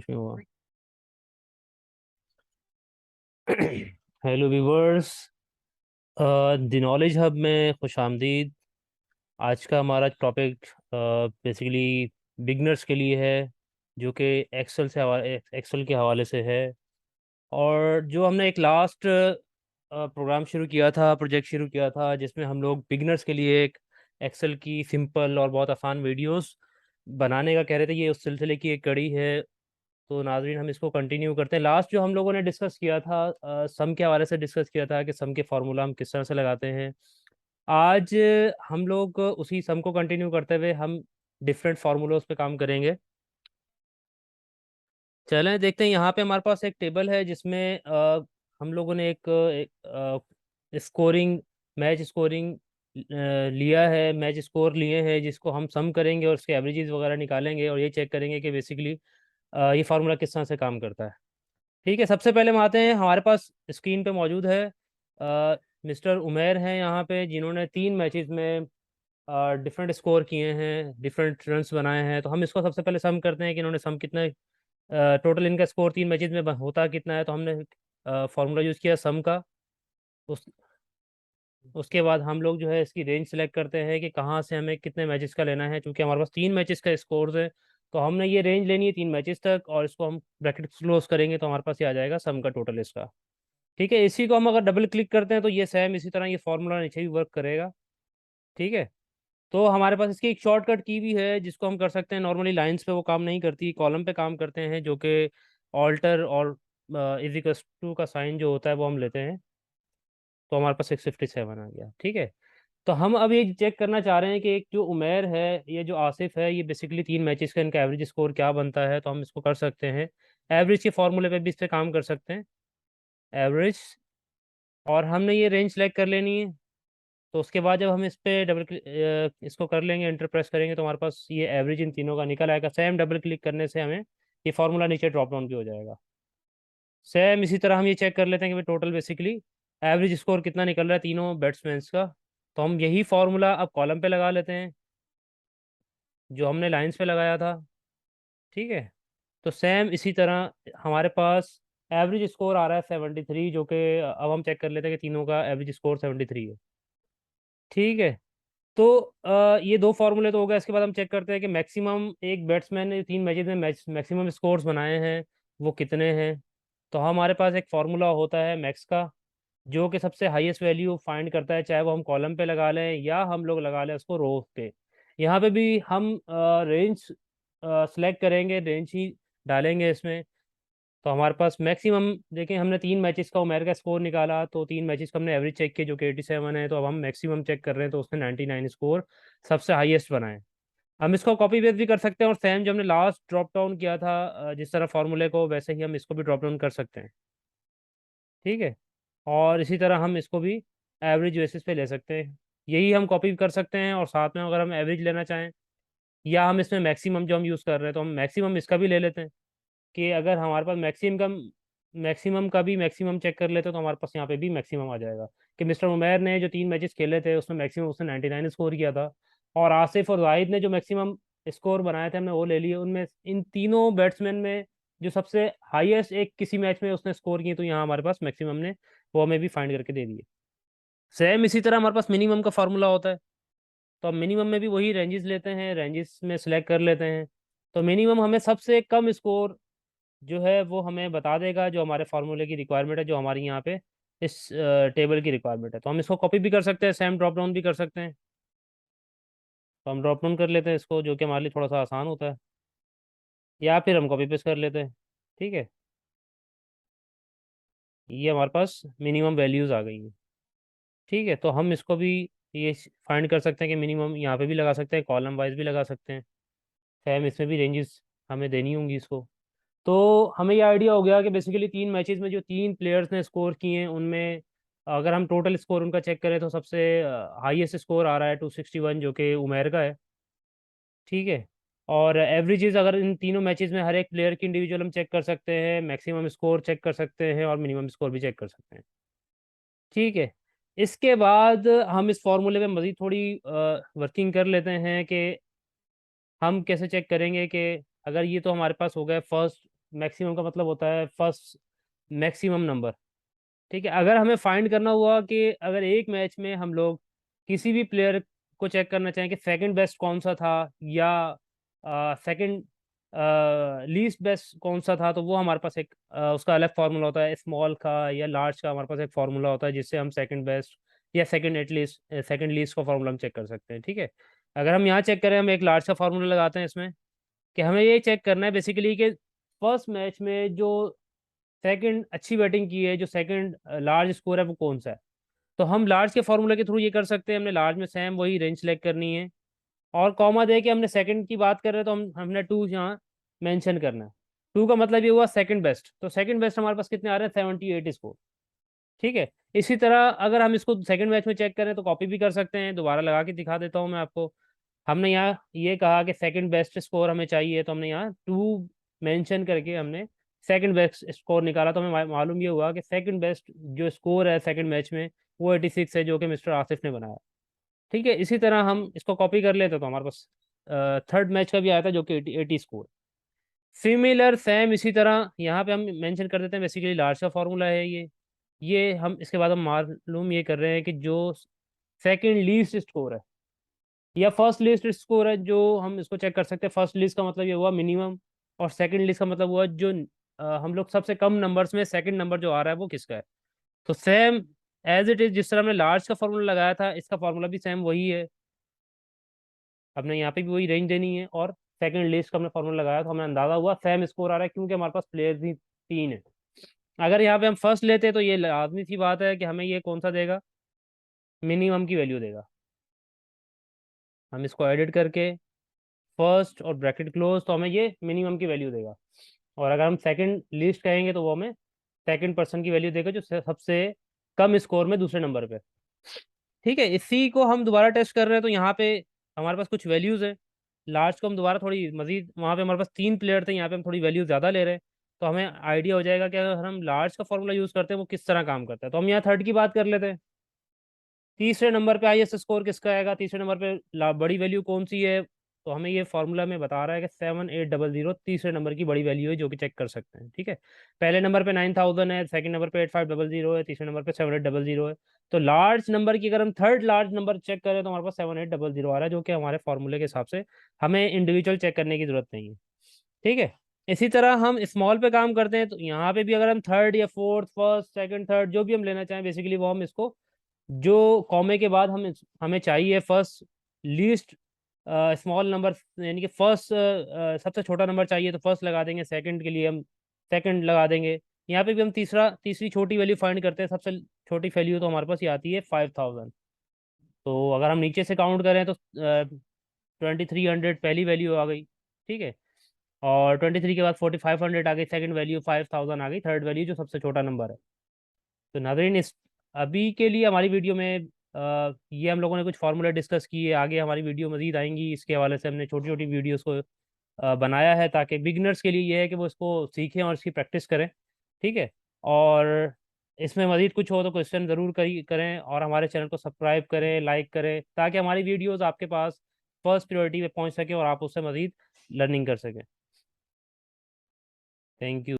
कुछ नहीं हुआ। Hello viewers, the knowledge hub में खुश आमदीद। आज का हमारा टॉपिक बेसिकली बिगनर्स के लिए है, जो कि एक्सेल के हवाले से है। और जो हमने एक लास्ट प्रोग्राम शुरू किया था, प्रोजेक्ट शुरू किया था, जिसमें हम लोग बिगनर्स के लिए एक एक्सेल की सिंपल और बहुत आसान वीडियोस बनाने का कह रहे थे, ये उस सिलसिले की एक कड़ी है। तो नाजरीन, हम इसको कंटिन्यू करते हैं। लास्ट जो हम लोगों ने डिस्कस किया था, सम के हवाले से डिस्कस किया था कि सम के फार्मूला हम किस तरह से लगाते हैं। आज हम लोग उसी सम को कंटिन्यू करते हुए हम डिफरेंट फार्मूलोज पे काम करेंगे। चलें देखते हैं। यहाँ पे हमारे पास एक टेबल है जिसमें हम लोगों ने एक स्कोरिंग, मैच स्कोरिंग लिया है, मैच स्कोर लिए हैं, जिसको हम सम करेंगे और उसके एवरेजेस वगैरह निकालेंगे और ये चेक करेंगे कि बेसिकली ये फार्मूला किस तरह से काम करता है। ठीक है, सबसे पहले हम आते हैं। हमारे पास स्क्रीन पे मौजूद है मिस्टर उमेर हैं यहाँ पे, जिन्होंने 3 मैचेस में डिफरेंट स्कोर किए हैं, डिफरेंट रन्स बनाए हैं। तो हम इसको सबसे पहले सम करते हैं कि इन्होंने सम कितना, टोटल इनका स्कोर 3 मैचेस में होता कितना है। तो हमने फार्मूला यूज़ किया सम का। उस उसके बाद हम लोग जो है इसकी रेंज सेलेक्ट करते हैं कि कहाँ से हमें कितने मैचेस का लेना है। क्योंकि हमारे पास 3 मैचेस का स्कोर है, तो हमने ये रेंज लेनी है 3 मैचेस तक, और इसको हम ब्रैकेट क्लोज करेंगे तो हमारे पास ये आ जाएगा सम का टोटल इसका। ठीक है, इसी को हम अगर डबल क्लिक करते हैं तो ये सेम इसी तरह ये फॉर्मूला नीचे भी वर्क करेगा। ठीक है, तो हमारे पास इसकी एक शॉर्टकट की भी है जिसको हम कर सकते हैं। नॉर्मली लाइंस पे वो काम नहीं करती, कॉलम पे काम करते हैं, जो कि ऑल्टर और इज इक्वल्स टू का साइन जो होता है वो हम लेते हैं। तो हमारे पास 657 आ गया। ठीक है, तो हम अब ये चेक करना चाह रहे हैं कि एक जो उमेर है, ये जो आसिफ है, ये बेसिकली 3 मैचेस का इनका एवरेज स्कोर क्या बनता है। तो हम इसको कर सकते हैं, एवरेज के फॉर्मूले पे भी इस पे काम कर सकते हैं, एवरेज। और हमने ये रेंज सेलेक्ट कर लेनी है। तो उसके बाद जब हम इस पे इसको कर लेंगे, एंटर प्रेस करेंगे, तो हमारे पास ये एवरेज इन तीनों का निकल आएगा। सेम डबल क्लिक करने से हमें ये फार्मूला नीचे ड्रॉप डाउन भी हो जाएगा। सेम इसी तरह हम ये चेक कर लेते हैं कि भाई टोटल बेसिकली एवरेज स्कोर कितना निकल रहा है तीनों बैट्समैन्स का। तो हम यही फार्मूला अब कॉलम पे लगा लेते हैं जो हमने लाइंस पे लगाया था। ठीक है, तो सेम इसी तरह हमारे पास एवरेज स्कोर आ रहा है 73, जो कि अब हम चेक कर लेते हैं कि तीनों का एवरेज स्कोर 73 है। ठीक है, तो ये दो फार्मूले तो हो गए। इसके बाद हम चेक करते हैं कि मैक्सिमम एक बैट्समैन ने 3 मैचेस में मैक्सिमम स्कोर्स बनाए हैं वो कितने हैं। तो हमारे पास एक फार्मूला होता है मैक्स का, जो कि सबसे हाईएस्ट वैल्यू फाइंड करता है, चाहे वो हम कॉलम पे लगा लें या हम लोग लगा लें उसको रो पे। यहाँ पे भी हम रेंज सेलेक्ट करेंगे, रेंज ही डालेंगे इसमें। तो हमारे पास मैक्सिमम देखें, हमने 3 मैचेस का उमेर का स्कोर निकाला, तो 3 मैचेस का हमने एवरेज चेक किया जो कि 87 है। तो अब हम मैक्सिमम चेक कर रहे हैं, तो उसने 99 स्कोर सबसे हाईएस्ट बनाए। हम इसको कॉपी पेस्ट भी कर सकते हैं, और सेम जो हमने लास्ट ड्रॉप डाउन किया था जिस तरह फार्मूले को, वैसे ही हम इसको भी ड्रॉप डाउन कर सकते हैं। ठीक है, और इसी तरह हम इसको भी एवरेज बेसिस पे ले सकते हैं। यही हम कॉपी कर सकते हैं, और साथ में अगर हम एवरेज लेना चाहें या हम इसमें मैक्सिमम जो हम यूज़ कर रहे हैं, तो हम मैक्सिमम इसका भी ले लेते हैं। कि अगर हमारे पास मैक्सिमम का भी मैक्सिमम चेक कर लेते तो हमारे पास यहाँ पे भी मैक्सिमम आ जाएगा। कि मिस्टर उमैर ने जो 3 मैचेस खेले थे उसमें मैक्सिमम उसने 99 स्कोर किया था, और आसिफ और जाहिद ने जो मैक्सिमम स्कोर बनाए थे हमने वो ले लिए। उनमें इन तीनों बैट्समैन में जो सबसे हाईएस्ट एक किसी मैच में उसने स्कोर किए, तो यहाँ हमारे पास मैक्सिमम ने वो हमें भी फाइंड करके दे दिए। सेम इसी तरह हमारे पास मिनिमम का फार्मूला होता है। तो हम मिनिमम में भी वही रेंजेस लेते हैं, रेंजेस में सेलेक्ट कर लेते हैं। तो मिनिमम हमें सबसे कम स्कोर जो है वो हमें बता देगा, जो हमारे फार्मूले की रिक्वायरमेंट है, जो हमारी यहाँ पे इस टेबल की रिक्वायरमेंट है। तो हम इसको कॉपी भी कर सकते हैं, सेम ड्रॉप डाउन भी कर सकते हैं। तो हम ड्रॉप डाउन कर लेते हैं इसको, जो कि हमारे लिए थोड़ा सा आसान होता है, या फिर हम कॉपी पेस्ट कर लेते हैं। ठीक है, ये हमारे पास मिनिमम वैल्यूज़ आ गई हैं। ठीक है, तो हम इसको भी ये फाइंड कर सकते हैं कि मिनिमम यहाँ पे भी लगा सकते हैं, कॉलम वाइज भी लगा सकते हैं। सेम इसमें भी रेंजेस हमें देनी होंगी इसको। तो हमें ये आइडिया हो गया कि बेसिकली 3 मैचेस में जो 3 प्लेयर्स ने स्कोर किए हैं उनमें अगर हम टोटल स्कोर उनका चेक करें तो सबसे हाईएस्ट स्कोर आ रहा है 261, जो कि उमेर का है। ठीक है, और एवरेजेस अगर इन तीनों मैचेस में हर एक प्लेयर की इंडिविजुअल हम चेक कर सकते हैं, मैक्सिमम स्कोर चेक कर सकते हैं, और मिनिमम स्कोर भी चेक कर सकते हैं। ठीक है, इसके बाद हम इस फॉर्मूले में मज़ीद थोड़ी वर्किंग कर लेते हैं कि हम कैसे चेक करेंगे कि अगर ये तो हमारे पास हो गया फर्स्ट मैक्सिमम का मतलब होता है फर्स्ट मैक्सिमम नंबर। ठीक है, अगर हमें फाइंड करना हुआ कि अगर एक मैच में हम लोग किसी भी प्लेयर को चेक करना चाहें कि सेकंड बेस्ट कौन सा था या सेकंड लीस्ट बेस्ट कौन सा था, तो वो हमारे पास एक उसका अलग फार्मूला होता है। स्मॉल का या लार्ज का हमारे पास एक फार्मूला होता है जिससे हम सेकंड बेस्ट या सेकंड एटलीस्ट सेकंड लीस्ट का फार्मूला हम चेक कर सकते हैं। ठीक है, अगर हम यहाँ चेक करें, हम एक लार्ज का फार्मूला लगाते हैं इसमें, कि हमें ये चेक करना है बेसिकली कि फर्स्ट मैच में जो सेकंड अच्छी बैटिंग की है, जो सेकंड लार्ज स्कोर है, वो कौन सा है। तो हम लार्ज के फार्मूला के थ्रू ये कर सकते हैं। हमने लार्ज में सेम वही रेंज सेलेक्ट करनी है, और कॉमा दे के हमने सेकंड की बात कर रहे हैं तो हमने टू यहाँ मेंशन करना है। टू का मतलब ये हुआ सेकंड बेस्ट, तो सेकंड बेस्ट हमारे पास कितने आ रहे हैं, 78 स्कोर। ठीक है, इसी तरह अगर हम इसको सेकंड मैच में चेक करें तो कॉपी भी कर सकते हैं। दोबारा लगा के दिखा देता हूँ मैं आपको। हमने यहाँ ये कहा कि सेकंड बेस्ट स्कोर हमें चाहिए, तो हमने यहाँ टू मेंशन करके हमने सेकंड बेस्ट स्कोर निकाला। तो हमें मालूम ये हुआ कि सेकंड बेस्ट जो स्कोर है सेकंड मैच में वो 86 है, जो कि मिस्टर आसिफ ने बनाया। ठीक है, इसी तरह हम इसको कॉपी कर लेते तो हमारे पास थर्ड मैच का भी आया था जो कि 80 स्कोर। सिमिलर सेम इसी तरह यहाँ पे हम मेंशन कर देते हैं, बेसिकली लार्ज का फॉर्मूला है ये हम इसके बाद हम मालूम ये कर रहे हैं कि जो सेकंड लीस्ट स्कोर है या फर्स्ट लिस्ट स्कोर है, जो हम इसको चेक कर सकते हैं। फर्स्ट लिस्ट का मतलब ये हुआ मिनिमम, और सेकंड लिस्ट का मतलब हुआ जो हम लोग सबसे कम नंबर्स में सेकंड नंबर जो आ रहा है वो किसका है। तो सेम एज इट इज जिस तरह हमने लार्ज का फॉर्मूला लगाया था, इसका फॉर्मूला भी सेम वही है। हमने यहाँ पे भी वही रेंज देनी है, और सेकंड लिस्ट का हमने फॉर्मूला लगाया तो हमें अंदाजा हुआ सेम स्कोर आ रहा है, क्योंकि हमारे पास प्लेयर्स भी तीन है। अगर यहाँ पे हम फर्स्ट लेते तो ये लाजमी सी बात है कि हमें ये कौन सा देगा, मिनिमम की वैल्यू देगा। हम इसको एडिट करके फर्स्ट और ब्रैकेट क्लोज, तो हमें ये मिनिमम की वैल्यू देगा। और अगर हम सेकंड लिस्ट कहेंगे तो वो हमें सेकंड पर्सन की वैल्यू देगा जो सबसे कम स्कोर में दूसरे नंबर पे। ठीक है, इसी को हम दोबारा टेस्ट कर रहे हैं, तो यहाँ पे हमारे पास कुछ वैल्यूज है। लार्ज को हम दोबारा थोड़ी मजीद, वहाँ पे हमारे पास तीन प्लेयर थे, यहाँ पे हम थोड़ी वैल्यू ज़्यादा ले रहे हैं। तो हमें आइडिया हो जाएगा कि अगर हम लार्ज का फॉर्मूला यूज़ करते हैं वो किस तरह काम करता है। तो हम यहाँ थर्ड की बात कर लेते हैं। तीसरे नंबर पे हाईएस्ट स्कोर किसका आएगा, तीसरे नंबर पे बड़ी वैल्यू कौन सी है। तो हमें ये फॉर्मूला में बता रहा है कि 7800 तीसरे नंबर की बड़ी वैल्यू है, जो कि चेक कर सकते हैं। ठीक है, पहले नंबर पे 9000 है, सेकंड नंबर पे 8500 है, तीसरे नंबर पे 7800 है। तो लार्ज नंबर की अगर हम थर्ड लार्ज नंबर चेक करें तो हमारे पास 7800 आ रहा है, जो कि हमारे फॉर्मूले के हिसाब से हमें इंडिविजुअल चेक करने की जरूरत नहीं है। ठीक है, इसी तरह हम स्मॉल पे काम करते हैं, तो यहाँ पे भी अगर हम थर्ड या फोर्थ फर्स्ट सेकंड थर्ड जो भी हम लेना चाहें, बेसिकली वो हम इसको जो कॉमे के बाद हमें चाहिए फर्स्ट लीस्ट स्मॉल नंबर, यानी कि फर्स्ट सबसे छोटा नंबर चाहिए तो फर्स्ट लगा देंगे, सेकंड के लिए हम सेकंड लगा देंगे। यहाँ पे भी हम तीसरी छोटी वैल्यू फाइंड करते हैं। सबसे छोटी वैल्यू तो हमारे पास ये आती है 5000। तो अगर हम नीचे से काउंट करें तो 2300 पहली वैल्यू आ गई। ठीक है, और 23 के बाद 4500 आ गई, सेकंड वैल्यू 5000 आ गई, थर्ड वैल्यू जो सबसे छोटा नंबर है। तो नाज़रीन, इस अभी के लिए हमारी वीडियो में ये हम लोगों ने कुछ फार्मूला डिस्कस किए। आगे हमारी वीडियो मजीद आएंगी, इसके हवाले से हमने छोटी छोटी वीडियोस को बनाया है, ताकि बिगनर्स के लिए ये है कि वो इसको सीखें और इसकी प्रैक्टिस करें। ठीक है, और इसमें मजीद कुछ हो तो क्वेश्चन ज़रूर करें, और हमारे चैनल को सब्सक्राइब करें, लाइक करें, ताकि हमारी वीडियोज़ आपके पास फर्स्ट प्रायोरिटी पे पहुंच सके और आप उससे मजीद लर्निंग कर सकें। Thank you.